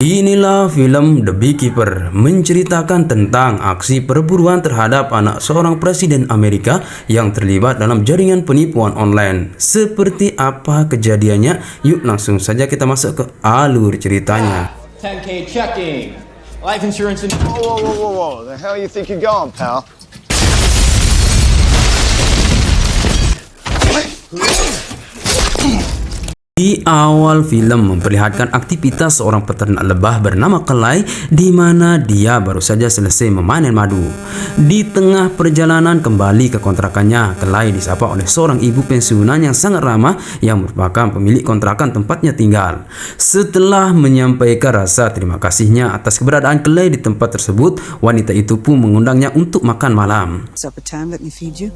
Inilah film The Beekeeper, menceritakan tentang aksi perburuan terhadap anak seorang presiden Amerika yang terlibat dalam jaringan penipuan online. Seperti apa kejadiannya? Yuk langsung saja kita masuk ke alur ceritanya. 10K checking. Life insurance and... Whoa. The hell you think you're going, pal? Di awal film memperlihatkan aktivitas seorang peternak lebah bernama Clay, di mana dia baru saja selesai memanen madu. Di tengah perjalanan kembali ke kontrakannya, Clay disapa oleh seorang ibu pensiunan yang sangat ramah yang merupakan pemilik kontrakan tempatnya tinggal. Setelah menyampaikan rasa terima kasihnya atas keberadaan Clay di tempat tersebut, wanita itu pun mengundangnya untuk makan malam. Supper time, let me feed you.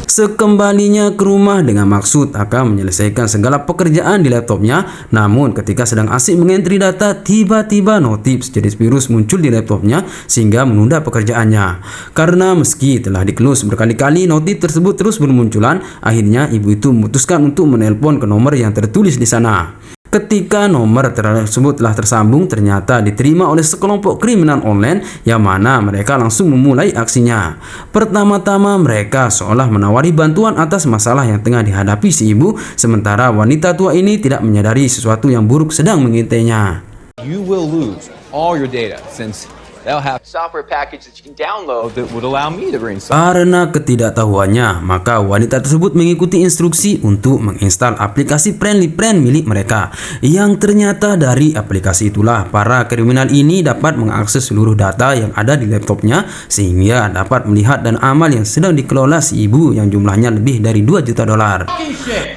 Sekembalinya ke rumah dengan maksud akan menyelesaikan segala pekerjaan di laptopnya, namun ketika sedang asik mengentri data, tiba-tiba notif sejenis virus muncul di laptopnya sehingga menunda pekerjaannya. Karena meski telah di-close berkali-kali, notif tersebut terus bermunculan, akhirnya ibu itu memutuskan untuk menelpon ke nomor yang tertulis di sana. Ketika nomor tersebut telah tersambung, ternyata diterima oleh sekelompok kriminal online yang mana mereka langsung memulai aksinya. Pertama-tama mereka seolah menawari bantuan atas masalah yang tengah dihadapi si ibu, sementara wanita tua ini tidak menyadari sesuatu yang buruk sedang mengintainya. You will lose all your data since they'll have software package that you can download that would allow me to bring some. Karena ketidaktahuannya, maka wanita tersebut mengikuti instruksi untuk menginstal aplikasi Friendly Friend milik mereka. Yang ternyata dari aplikasi itulah para kriminal ini dapat mengakses seluruh data yang ada di laptopnya sehingga dapat melihat dan amal yang sedang dikelola si ibu yang jumlahnya lebih dari 2 juta dolar. Fucking shit.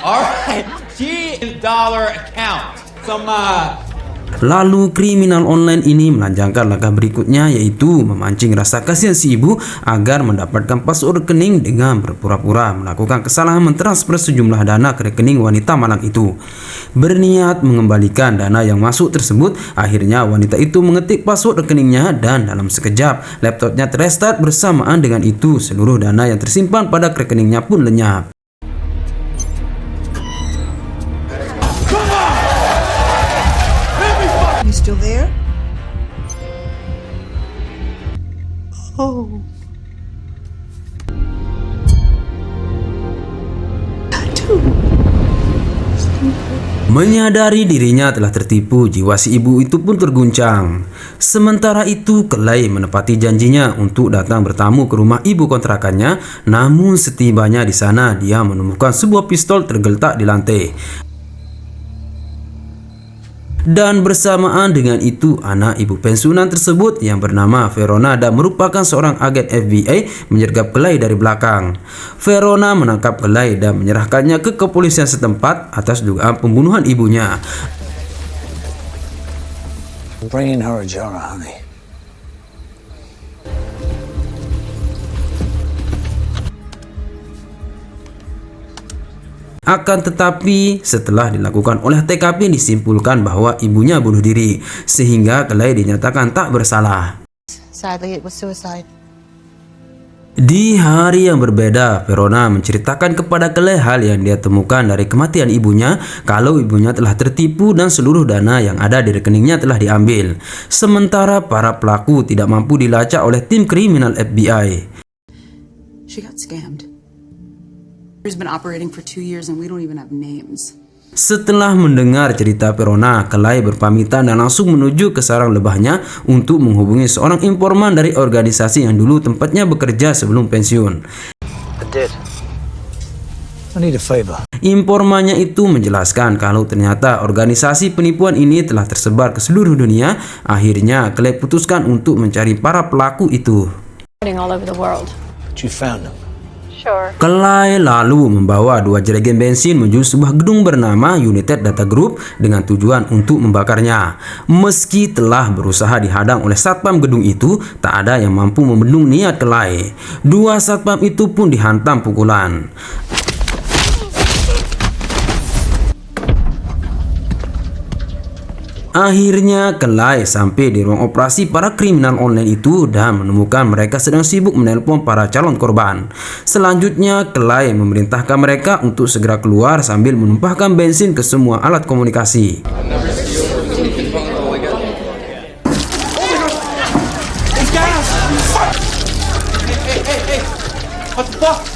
Alright, she is dollar account. Some Lalu kriminal online ini melanjangkan langkah berikutnya, yaitu memancing rasa kasihan si ibu agar mendapatkan password rekening dengan berpura-pura melakukan kesalahan mentransfer sejumlah dana ke rekening wanita malang itu. Berniat mengembalikan dana yang masuk tersebut, akhirnya wanita itu mengetik password rekeningnya dan dalam sekejap laptopnya terestart. Bersamaan dengan itu seluruh dana yang tersimpan pada rekeningnya pun lenyap. You still there? Oh. Aduh. Menyadari dirinya telah tertipu, jiwa si ibu itu pun terguncang. Sementara itu, Clay menepati janjinya untuk datang bertamu ke rumah ibu kontrakannya. Namun setibanya di sana, dia menemukan sebuah pistol tergeletak di lantai. Dan bersamaan dengan itu, anak ibu pensiunan tersebut yang bernama Verona dan merupakan seorang agen FBI menyergap Clay dari belakang. Verona menangkap Clay dan menyerahkannya ke kepolisian setempat atas dugaan pembunuhan ibunya. I'm bringing her a jar of honey. Akan tetapi setelah dilakukan olah TKP disimpulkan bahwa ibunya bunuh diri, sehingga Clay dinyatakan tak bersalah. Sadly, it was suicide. Di hari yang berbeda, Verona menceritakan kepada Clay hal yang dia temukan dari kematian ibunya, kalau ibunya telah tertipu dan seluruh dana yang ada di rekeningnya telah diambil. Sementara para pelaku tidak mampu dilacak oleh tim kriminal FBI. She got scammed. She's been operating for 2 years and we don't even have names. Setelah mendengar cerita Verona, Clay berpamitan dan langsung menuju ke sarang lebahnya untuk menghubungi seorang informan dari organisasi yang dulu tempatnya bekerja sebelum pensiun. I need a favor. Informannya itu menjelaskan kalau ternyata organisasi penipuan ini telah tersebar ke seluruh dunia. Akhirnya Clay putuskan untuk mencari para pelaku itu. All over the world. But you found them. Sure. Clay lalu membawa 2 jerigen bensin menuju sebuah gedung bernama United Data Group dengan tujuan untuk membakarnya. Meski telah berusaha dihadang oleh satpam gedung itu, tak ada yang mampu membendung niat Clay. 2 satpam itu pun dihantam pukulan. Akhirnya Kelai sampai di ruang operasi para kriminal online itu dan menemukan mereka sedang sibuk menelpon para calon korban. Selanjutnya Kelai memerintahkan mereka untuk segera keluar sambil menumpahkan bensin ke semua alat komunikasi.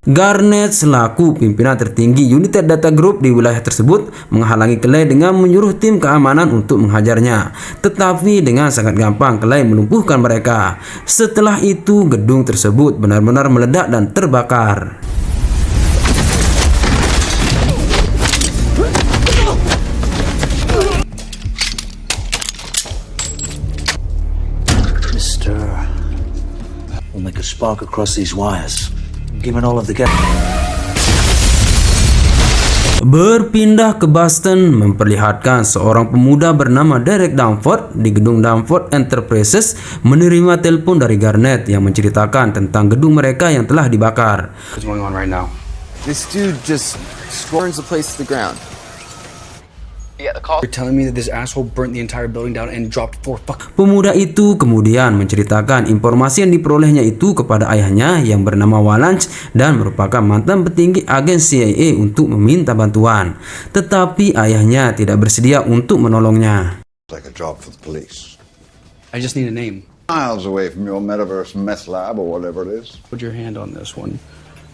Garnet selaku pimpinan tertinggi United Data Group di wilayah tersebut menghalangi Kelai dengan menyuruh tim keamanan untuk menghajarnya. Tetapi dengan sangat gampang Kelai melumpuhkan mereka. Setelah itu gedung tersebut benar-benar meledak dan terbakar. Mister, we'll make a spark across these wires. Given all of the gas. Berpindah ke Boston memperlihatkan seorang pemuda bernama Derek Danforth di gedung Danforth Enterprises menerima telepon dari Garnet yang menceritakan tentang gedung mereka yang telah dibakar. What's going on right now? This dude just burns the place to the ground. Yeah, the call. You're telling me that this asshole burnt the entire building down and dropped 4 fucking... Pemuda itu kemudian menceritakan informasi yang diperolehnya itu kepada ayahnya yang bernama Wallace dan merupakan mantan petinggi agen CIA untuk meminta bantuan. Tetapi ayahnya tidak bersedia untuk menolongnya. Like a job for the police. I just need a name. Miles away from your metaverse meth lab or whatever it is. Put your hand on this one.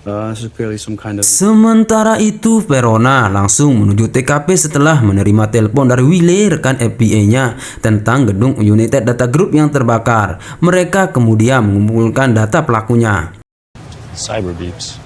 This is clearly some kind of... Sementara itu Verona langsung menuju TKP setelah menerima telepon dari Wiley, rekan FBI-nya, tentang gedung United Data Group yang terbakar. Mereka kemudian mengumpulkan data pelakunya. Cyber beeps.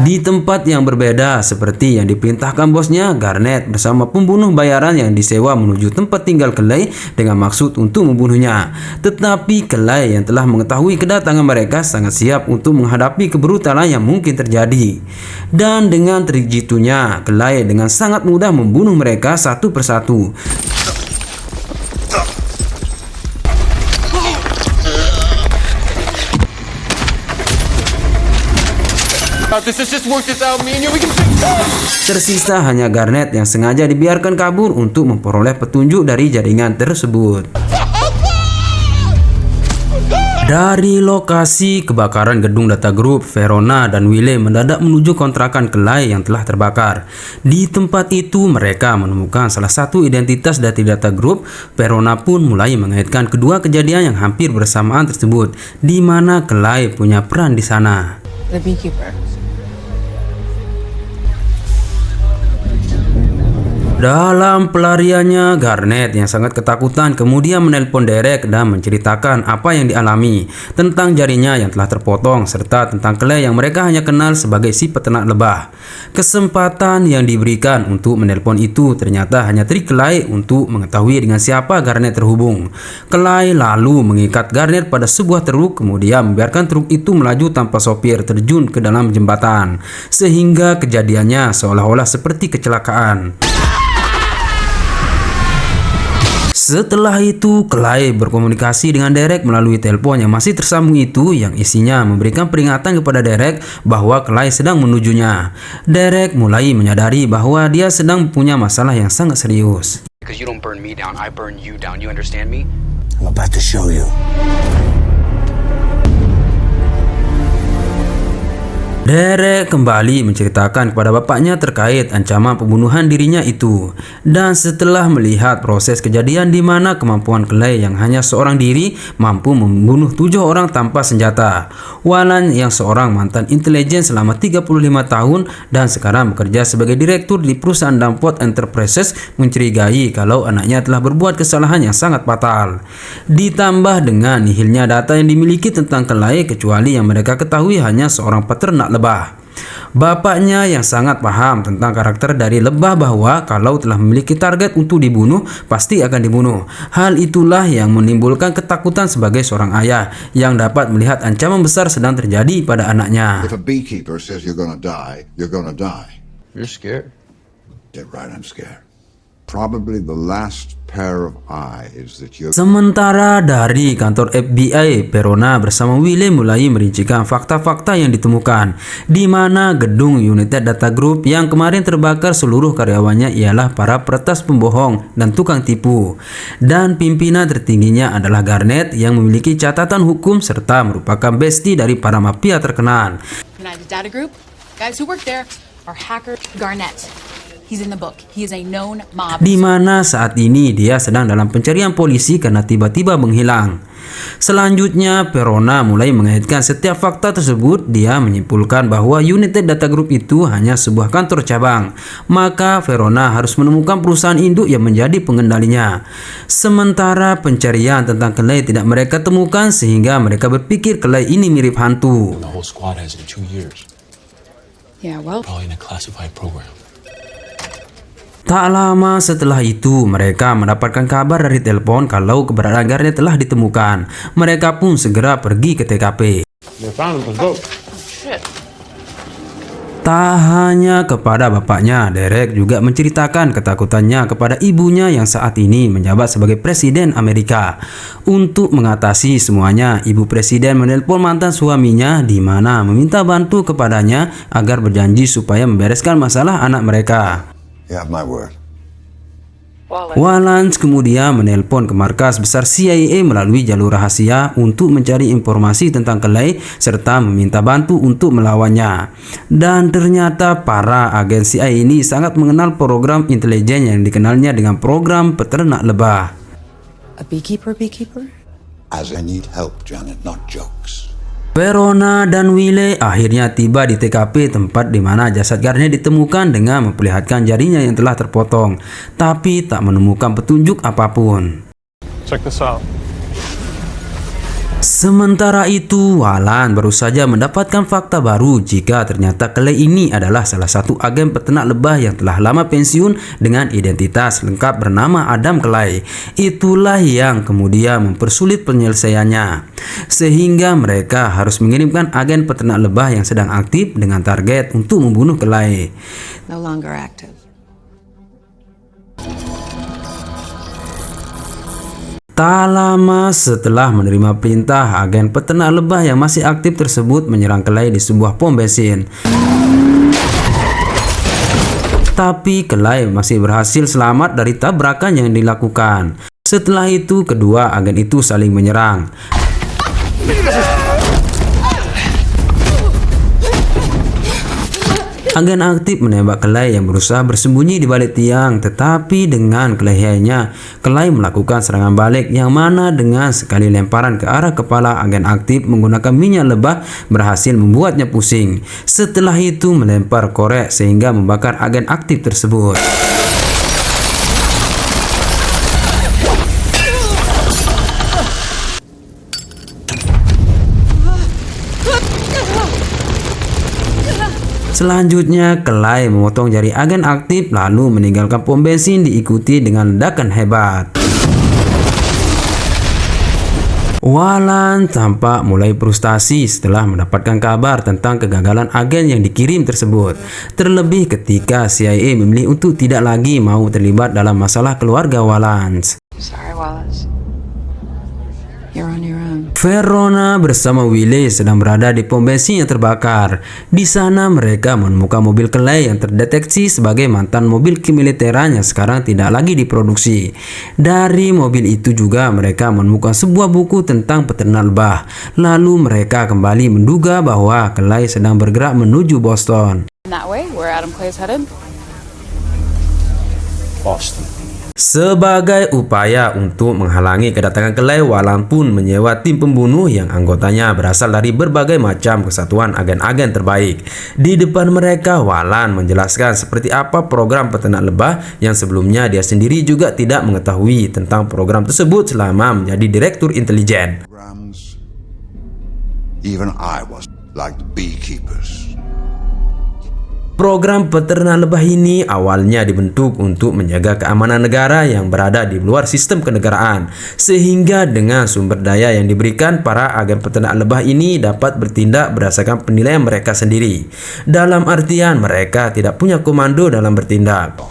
Di tempat yang berbeda seperti yang diperintahkan bosnya, Garnet bersama pembunuh bayaran yang disewa menuju tempat tinggal Kelai dengan maksud untuk membunuhnya. Tetapi Kelai yang telah mengetahui kedatangan mereka sangat siap untuk menghadapi kebrutalan yang mungkin terjadi. Dan dengan trik jitunya, Kelai dengan sangat mudah membunuh mereka satu persatu. Tersisa hanya Garnet yang sengaja dibiarkan kabur untuk memperoleh petunjuk dari jaringan tersebut. Dari lokasi kebakaran gedung Data Group, Verona dan Wiley mendadak menuju kontrakan Kelai yang telah terbakar. Di tempat itu mereka menemukan salah satu identitas dari Data Group. Verona pun mulai mengaitkan kedua kejadian yang hampir bersamaan tersebut, di mana Kelai punya peran di sana. The beekeeper. Dalam pelariannya, Garnet yang sangat ketakutan kemudian menelpon Derek dan menceritakan apa yang dialami, tentang jarinya yang telah terpotong, serta tentang Kelai yang mereka hanya kenal sebagai si peternak lebah. Kesempatan yang diberikan untuk menelpon itu ternyata hanya trik Kelai untuk mengetahui dengan siapa Garnet terhubung. Kelai lalu mengikat Garnet pada sebuah truk, kemudian membiarkan truk itu melaju tanpa sopir terjun ke dalam jembatan, sehingga kejadiannya seolah-olah seperti kecelakaan. Setelah itu, Kelai berkomunikasi dengan Derek melalui telepon yang masih tersambung itu, yang isinya memberikan peringatan kepada Derek bahwa Kelai sedang menujunya. Derek mulai menyadari bahwa dia sedang punya masalah yang sangat serius. Because you don't burn me down, I burn you down. You understand me? I'm about to show you. Derek kembali menceritakan kepada bapaknya terkait ancaman pembunuhan dirinya itu. Dan setelah melihat proses kejadian di mana kemampuan Kelai yang hanya seorang diri mampu membunuh 7 orang tanpa senjata, Walan yang seorang mantan intelijen selama 35 tahun dan sekarang bekerja sebagai direktur di perusahaan Danforth Enterprises mencurigai kalau anaknya telah berbuat kesalahan yang sangat fatal. Ditambah dengan nihilnya data yang dimiliki tentang Kelai kecuali yang mereka ketahui hanya seorang peternak lebah. Bapaknya yang sangat paham tentang karakter dari lebah bahwa kalau telah memiliki target untuk dibunuh, pasti akan dibunuh. Hal itulah yang menimbulkan ketakutan sebagai seorang ayah yang dapat melihat ancaman besar sedang terjadi pada anaknya. If a beekeeper says you're gonna die, you're gonna die. You're scared. Dead right, I'm scared. probably the last pair of eyes that you're Sementara dari kantor FBI, Verona bersama Wiley mulai merincikan fakta-fakta yang ditemukan, di mana gedung United Data Group yang kemarin terbakar seluruh karyawannya ialah para peretas pembohong dan tukang tipu, dan pimpinan tertingginya adalah Garnett yang memiliki catatan hukum serta merupakan bestie dari para mafia terkenal. United Data Group, guys who work there are hacker Garnett. He's in the book. He is a known mob. Di mana saat ini dia sedang dalam pencarian polisi karena tiba-tiba menghilang. Selanjutnya, Verona mulai mengaitkan setiap fakta tersebut. Dia menyimpulkan bahwa United Data Group itu hanya sebuah kantor cabang. Maka Verona harus menemukan perusahaan induk yang menjadi pengendalinya. Sementara pencarian tentang Clay tidak mereka temukan sehingga mereka berpikir Clay ini mirip hantu. The whole squad has in 2 years. Yeah, well, Probably in a classified program. Tak lama setelah itu, mereka mendapatkan kabar dari telepon kalau keberadaan Garnett telah ditemukan. Mereka pun segera pergi ke TKP. Tak hanya kepada bapaknya, Derek juga menceritakan ketakutannya kepada ibunya yang saat ini menjabat sebagai Presiden Amerika. Untuk mengatasi semuanya, ibu presiden menelpon mantan suaminya di mana meminta bantu kepadanya agar berjanji supaya membereskan masalah anak mereka. You have my word. Wallace kemudian menelpon ke markas besar CIA melalui jalur rahasia untuk mencari informasi tentang Clay serta meminta bantu untuk melawannya. Dan ternyata para agen CIA ini sangat mengenal program intelijen yang dikenalnya dengan program peternak lebah. a beekeeper? As I need help, Janet, not jokes. Verona dan Wiley akhirnya tiba di TKP tempat di mana jasad Garnett ditemukan dengan memperlihatkan jarinya yang telah terpotong, tapi tak menemukan petunjuk apapun. Check this out. Sementara itu, Wallace baru saja mendapatkan fakta baru jika ternyata Clay ini adalah salah satu agen peternak lebah yang telah lama pensiun dengan identitas lengkap bernama Adam Clay. Itulah yang kemudian mempersulit penyelesaiannya, sehingga mereka harus mengirimkan agen peternak lebah yang sedang aktif dengan target untuk membunuh Clay. No longer active. Tak lama setelah menerima perintah, agen peternak lebah yang masih aktif tersebut menyerang Clay di sebuah pom bensin. Tapi Clay masih berhasil selamat dari tabrakan yang dilakukan. Setelah itu, kedua agen itu saling menyerang. Agen aktif menembak Clay yang berusaha bersembunyi di balik tiang, tetapi dengan kelihayannya, Clay melakukan serangan balik yang mana dengan sekali lemparan ke arah kepala agen aktif menggunakan minyak lebah berhasil membuatnya pusing. Setelah itu melempar korek sehingga membakar agen aktif tersebut. Selanjutnya, Clay memotong jari agen aktif lalu meninggalkan pom bensin diikuti dengan ledakan hebat. Wallace tampak mulai frustasi setelah mendapatkan kabar tentang kegagalan agen yang dikirim tersebut. Terlebih ketika CIA memilih untuk tidak lagi mau terlibat dalam masalah keluarga Wallace. Sorry, Wallace. You're on your own. Verona bersama Wiley sedang berada di pom bensin yang terbakar. Di sana mereka menemukan mobil Clay yang terdeteksi sebagai mantan mobil kemiliteran yang sekarang tidak lagi diproduksi. Dari mobil itu juga mereka menemukan sebuah buku tentang peternak lebah. Lalu mereka kembali menduga bahwa Clay sedang bergerak menuju Boston. In that way, where Adam Clay's headed? Boston. Sebagai upaya untuk menghalangi kedatangan Clay, Wallace pun menyewa tim pembunuh yang anggotanya berasal dari berbagai macam kesatuan agen-agen terbaik. Di depan mereka, Wallace menjelaskan seperti apa program peternak lebah yang sebelumnya dia sendiri juga tidak mengetahui tentang program tersebut selama menjadi direktur intelijen. Even I was like the beekeepers. Program peternak lebah ini awalnya dibentuk untuk menjaga keamanan negara yang berada di luar sistem kenegaraan, sehingga dengan sumber daya yang diberikan, para agen peternak lebah ini dapat bertindak berdasarkan penilaian mereka sendiri. Dalam artian mereka tidak punya komando dalam bertindak.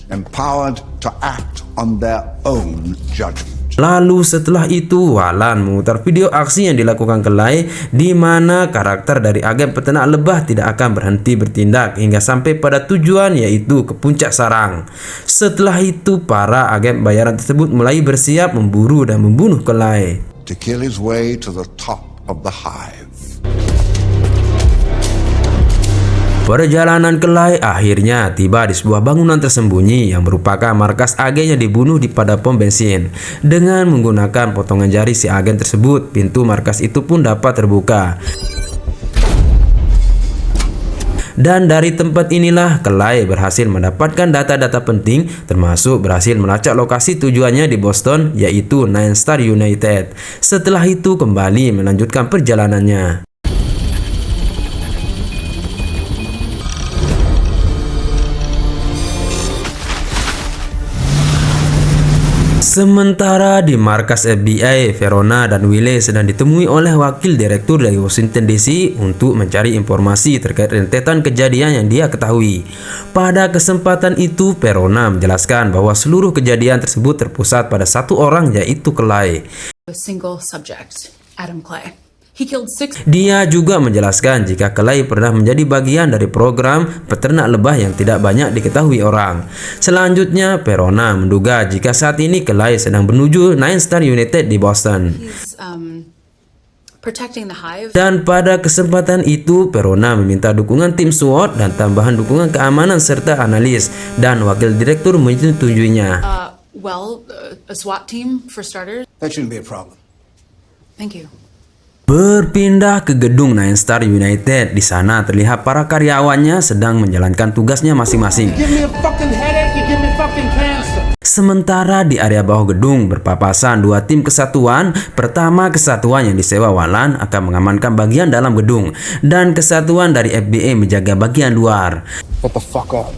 empowered to act on their own judgment. Lalu setelah itu Walan memutar video aksi yang dilakukan Clay di mana karakter dari agen peternak lebah tidak akan berhenti bertindak hingga sampai pada tujuan, yaitu ke puncak sarang. Setelah itu para agen bayaran tersebut mulai bersiap memburu dan membunuh Clay. To kill his way to the top of the hive. Perjalanan Clay akhirnya tiba di sebuah bangunan tersembunyi yang merupakan markas agen yang dibunuh di pada pom bensin. Dengan menggunakan potongan jari si agen tersebut, pintu markas itu pun dapat terbuka. Dan dari tempat inilah Clay berhasil mendapatkan data-data penting, termasuk berhasil melacak lokasi tujuannya di Boston, yaitu Nine Star United. Setelah itu kembali melanjutkan perjalanannya. Sementara di markas FBI, Verona dan Wiley sedang ditemui oleh wakil direktur dari Washington DC untuk mencari informasi terkait rentetan kejadian yang dia ketahui. Pada kesempatan itu, Verona menjelaskan bahwa seluruh kejadian tersebut terpusat pada satu orang, yaitu Clay. A single subject, Adam Clay. He killed 6. Dia juga menjelaskan jika Clay pernah menjadi bagian dari program peternak lebah yang tidak banyak diketahui orang. Selanjutnya, Verona menduga jika saat ini Clay sedang menuju Nine Star United di Boston. He's protecting the hive. Dan pada kesempatan itu, Verona meminta dukungan tim SWAT dan tambahan dukungan keamanan serta analis, dan wakil direktur menyetujuinya. A SWAT team for starters. That shouldn't be a problem. Thank you. Berpindah ke gedung Nine Star United. Di sana terlihat para karyawannya sedang menjalankan tugasnya masing-masing. Sementara di area bawah gedung berpapasan dua tim kesatuan. Pertama, kesatuan yang disewa Walan akan mengamankan bagian dalam gedung, dan kesatuan dari FBI menjaga bagian luar. What the fuck up?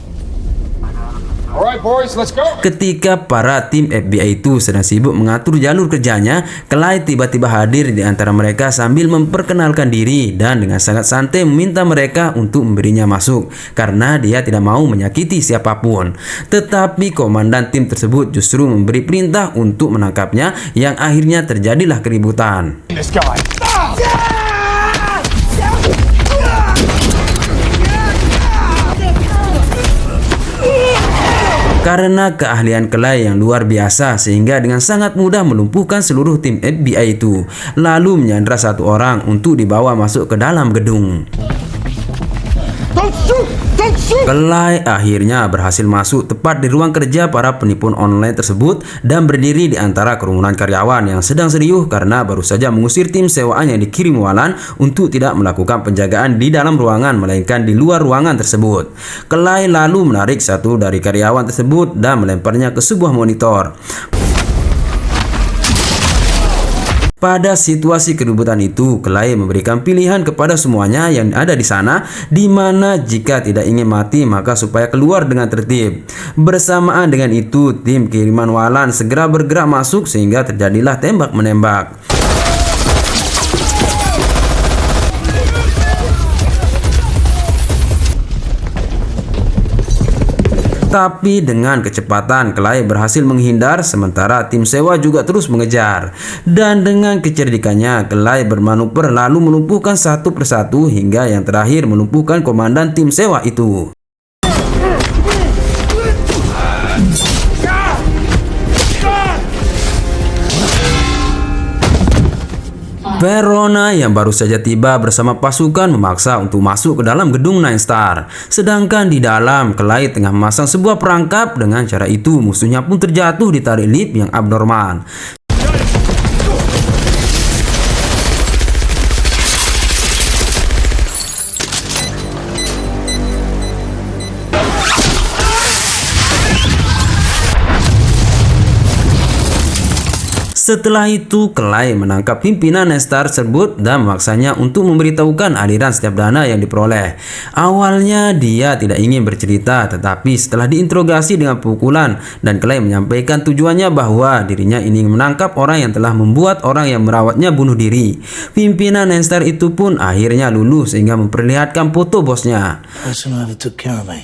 Alright boys, let's go! Ketika para tim FBI itu sedang sibuk mengatur jalur kerjanya, Clay tiba-tiba hadir di antara mereka sambil memperkenalkan diri dan dengan sangat santai meminta mereka untuk memberinya masuk karena dia tidak mau menyakiti siapapun. Tetapi komandan tim tersebut justru memberi perintah untuk menangkapnya, yang akhirnya terjadilah keributan. This guy. Karena keahlian Clay yang luar biasa, sehingga dengan sangat mudah melumpuhkan seluruh tim FBI itu, lalu menyandra satu orang untuk dibawa masuk ke dalam gedung. Clay akhirnya berhasil masuk tepat di ruang kerja para penipu online tersebut dan berdiri di antara kerumunan karyawan yang sedang serius karena baru saja mengusir tim sewaan yang dikirim Walan untuk tidak melakukan penjagaan di dalam ruangan melainkan di luar ruangan tersebut. Clay lalu menarik satu dari karyawan tersebut dan melemparnya ke sebuah monitor. Pada situasi keributan itu, Clay memberikan pilihan kepada semuanya yang ada di sana, di mana jika tidak ingin mati maka supaya keluar dengan tertib. Bersamaan dengan itu, tim kiriman Walan segera bergerak masuk sehingga terjadilah tembak-menembak. Tapi dengan kecepatan, Clay berhasil menghindar sementara tim sewa juga terus mengejar. Dan dengan kecerdikannya, Clay bermanuver lalu melumpuhkan satu persatu hingga yang terakhir melumpuhkan komandan tim sewa itu. Verona yang baru saja tiba bersama pasukan memaksa untuk masuk ke dalam gedung Nine Star. Sedangkan di dalam, Clay tengah memasang sebuah perangkap. Dengan cara itu, musuhnya pun terjatuh di tarik lift yang abnormal. Setelah itu, Clay menangkap pimpinan Nine Star tersebut dan memaksanya untuk memberitahukan aliran setiap dana yang diperoleh. Awalnya dia tidak ingin bercerita, tetapi setelah diinterogasi dengan pukulan dan Clay menyampaikan tujuannya bahwa dirinya ingin menangkap orang yang telah membuat orang yang merawatnya bunuh diri. Pimpinan Nine Star itu pun akhirnya luluh sehingga memperlihatkan foto bosnya. Person who ever took care of me.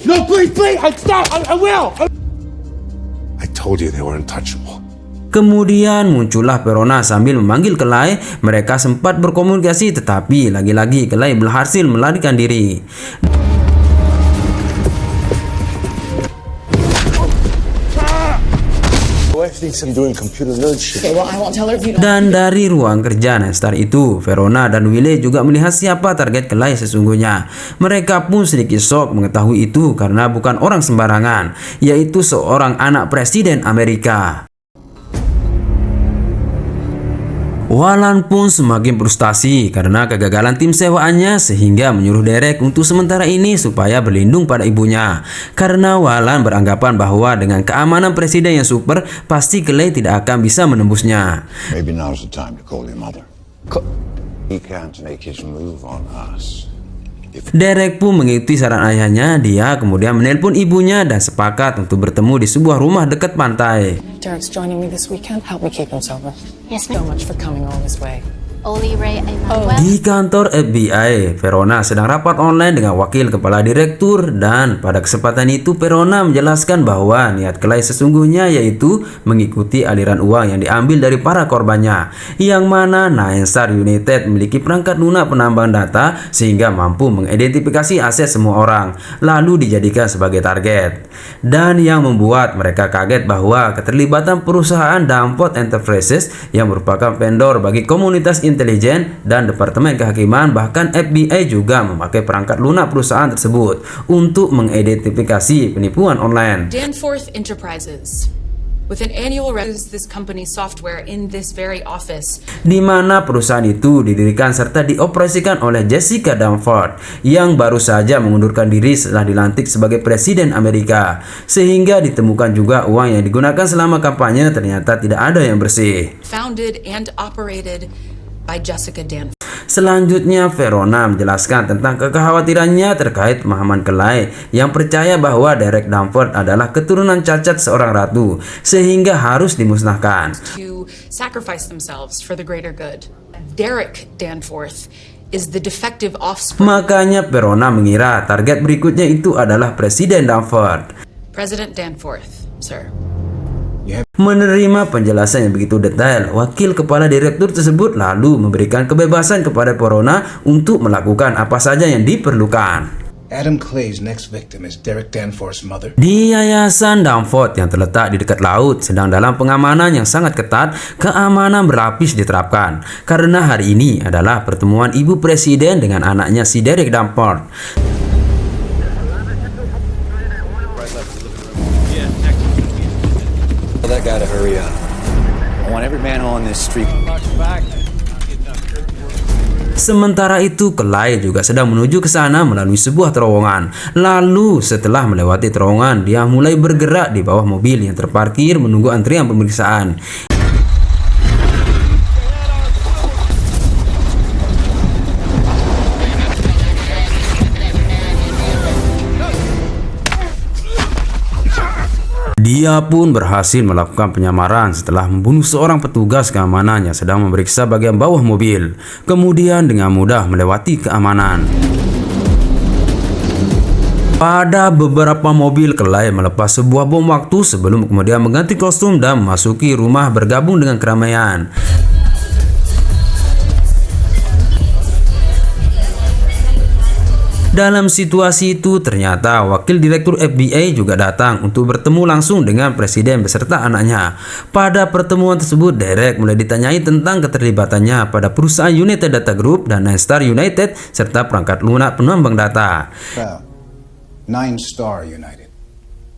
No, please, please! Stop! I will! I told you they were untouchable. Kemudian muncullah Verona sambil memanggil Kelai. Mereka sempat berkomunikasi tetapi lagi-lagi Kelai berhasil melarikan diri. Dan dari ruang kerja Nightstar itu, Verona dan Wiley juga melihat siapa target Kelai sesungguhnya. Mereka pun sedikit shock mengetahui itu karena bukan orang sembarangan, yaitu seorang anak presiden Amerika. Walan pun semakin frustasi karena kegagalan tim sewaannya sehingga menyuruh Derek untuk sementara ini supaya berlindung pada ibunya. Karena Walan beranggapan bahwa dengan keamanan presiden yang super, pasti Kelai tidak akan bisa menembusnya. Maybe now's the time to call your mother. He can't make his move on us. Derek pun mengikuti saran ayahnya. Dia kemudian menelpon ibunya dan sepakat untuk bertemu di sebuah rumah dekat pantai. Derek's joining me this weekend. Help me keep him sober. Yes, So ma'am. much for coming all this way. Oli Ray Emanuel. Di kantor FBI, Verona sedang rapat online dengan wakil kepala direktur dan pada kesempatan itu Verona menjelaskan bahwa niat Kelai sesungguhnya yaitu mengikuti aliran uang yang diambil dari para korbannya, yang mana Nightstar United memiliki perangkat lunak penambang data sehingga mampu mengidentifikasi aset semua orang lalu dijadikan sebagai target. Dan yang membuat mereka kaget bahwa keterlibatan perusahaan Danforth Enterprises yang merupakan vendor bagi komunitas intelijen dan Departemen Kehakiman, bahkan FBI juga memakai perangkat lunak perusahaan tersebut untuk mengidentifikasi penipuan online. Danforth Enterprises. With an annual revenue, this company's software in this very office. Di mana perusahaan itu didirikan serta dioperasikan oleh Jessica Danforth yang baru saja mengundurkan diri setelah dilantik sebagai presiden Amerika, sehingga ditemukan juga uang yang digunakan selama kampanye ternyata tidak ada yang bersih. Founded and operated by Jessica Danforth. Selanjutnya, Verona menjelaskan tentang kekhawatirannya terkait pemahaman Kelai yang percaya bahwa Derek Danforth adalah keturunan cacat seorang ratu sehingga harus dimusnahkan. To sacrifice themselves for the greater good. Derek Danforth is the defective offspring. Makanya Verona mengira target berikutnya itu adalah Presiden Danforth. President Danforth, sir. Menerima penjelasan yang begitu detail, wakil kepala direktur tersebut lalu memberikan kebebasan kepada Verona untuk melakukan apa saja yang diperlukan. Adam Clay's next victim is Derek Danforth's mother. Di Yayasan Danforth yang terletak di dekat laut sedang dalam pengamanan yang sangat ketat, keamanan berlapis diterapkan karena hari ini adalah pertemuan ibu presiden dengan anaknya si Derek Danforth. Tell that guy to hurry up. I want every man on this street. Sementara itu, Kelai juga sedang menuju ke sana melalui sebuah terowongan. Lalu setelah melewati terowongan, dia mulai bergerak di bawah mobil yang terparkir menunggu antrian pemeriksaan. Dia pun berhasil melakukan penyamaran setelah membunuh seorang petugas keamanan yang sedang memeriksa bagian bawah mobil. Kemudian dengan mudah melewati keamanan. Pada beberapa mobil, Kelai melepas sebuah bom waktu sebelum kemudian mengganti kostum dan memasuki rumah bergabung dengan keramaian. Dalam situasi itu, ternyata wakil direktur FBI juga datang untuk bertemu langsung dengan presiden beserta anaknya. Pada pertemuan tersebut, Derek mulai ditanyai tentang keterlibatannya pada perusahaan United Data Group dan Nightstar United serta perangkat lunak penambang data. Nightstar United.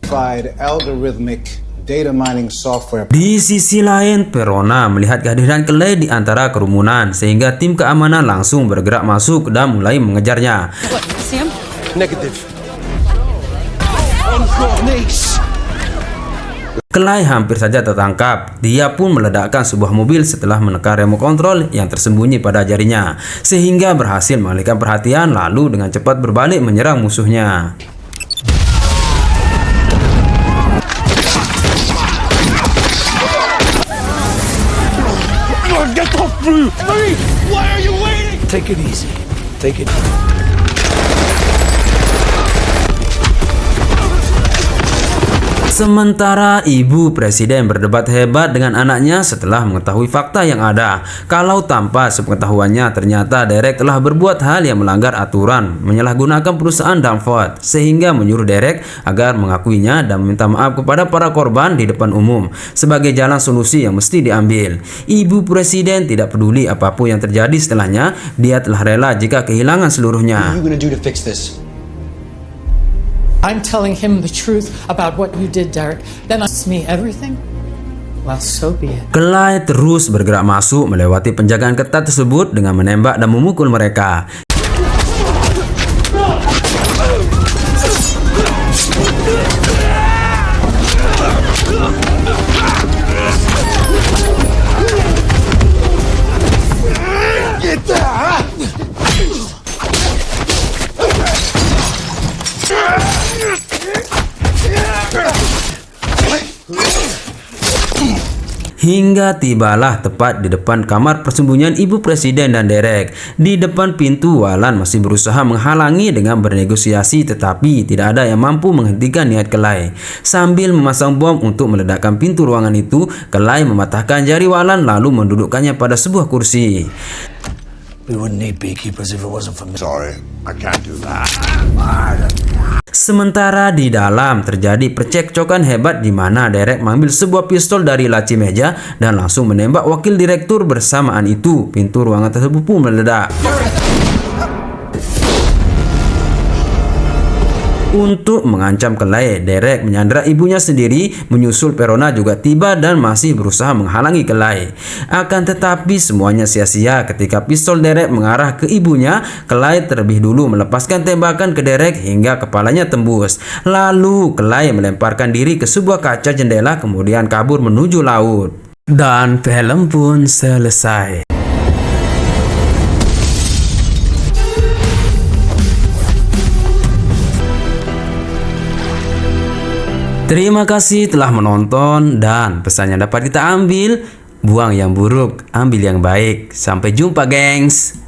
Provide algorithmic data mining software. Di sisi lain, Verona melihat kehadiran Kelai di antara kerumunan sehingga tim keamanan langsung bergerak masuk dan mulai mengejarnya. What, Sam? Negative. Kelai hampir saja tertangkap. Dia pun meledakkan sebuah mobil setelah menekan remote control yang tersembunyi pada jarinya, sehingga berhasil mengalihkan perhatian lalu dengan cepat berbalik menyerang musuhnya. Get off, Blue! Marie, why are you waiting? Take it easy. Take it. Sementara ibu presiden berdebat hebat dengan anaknya setelah mengetahui fakta yang ada. Kalau tanpa sepengetahuannya ternyata Derek telah berbuat hal yang melanggar aturan, menyalahgunakan perusahaan Danforth, sehingga menyuruh Derek agar mengakuinya dan meminta maaf kepada para korban di depan umum sebagai jalan solusi yang mesti diambil. Ibu presiden tidak peduli apapun yang terjadi setelahnya, dia telah rela jika kehilangan seluruhnya. I'm telling him the truth about what you did, Derek. Then it's me everything. Well, so be it. Clyde terus bergerak masuk melewati penjagaan ketat tersebut dengan menembak dan memukul mereka. Hingga tibalah tepat di depan kamar persembunyian ibu presiden dan Derek. Di depan pintu, Walan masih berusaha menghalangi dengan bernegosiasi, tetapi tidak ada yang mampu menghentikan niat Clyde. Sambil memasang bom untuk meledakkan pintu ruangan itu, Clyde mematahkan jari Walan lalu mendudukkannya pada sebuah kursi. We wouldn't need beekeepers if it wasn't for me. Sorry, I can't do that. Sementara di dalam terjadi percekcokan hebat di mana Derek mengambil sebuah pistol dari laci meja dan langsung menembak wakil direktur. Bersamaan itu, pintu ruangan tersebut pun meledak. Untuk mengancam Clyde, Derek menyandera ibunya sendiri, menyusul Verona juga tiba dan masih berusaha menghalangi Clyde. Akan tetapi semuanya sia-sia ketika pistol Derek mengarah ke ibunya. Clyde terlebih dulu melepaskan tembakan ke Derek hingga kepalanya tembus. Lalu Clyde melemparkan diri ke sebuah kaca jendela kemudian kabur menuju laut. Dan film pun selesai. Terima kasih telah menonton, dan pesan yang dapat kita ambil, buang yang buruk, ambil yang baik. Sampai jumpa, gengs.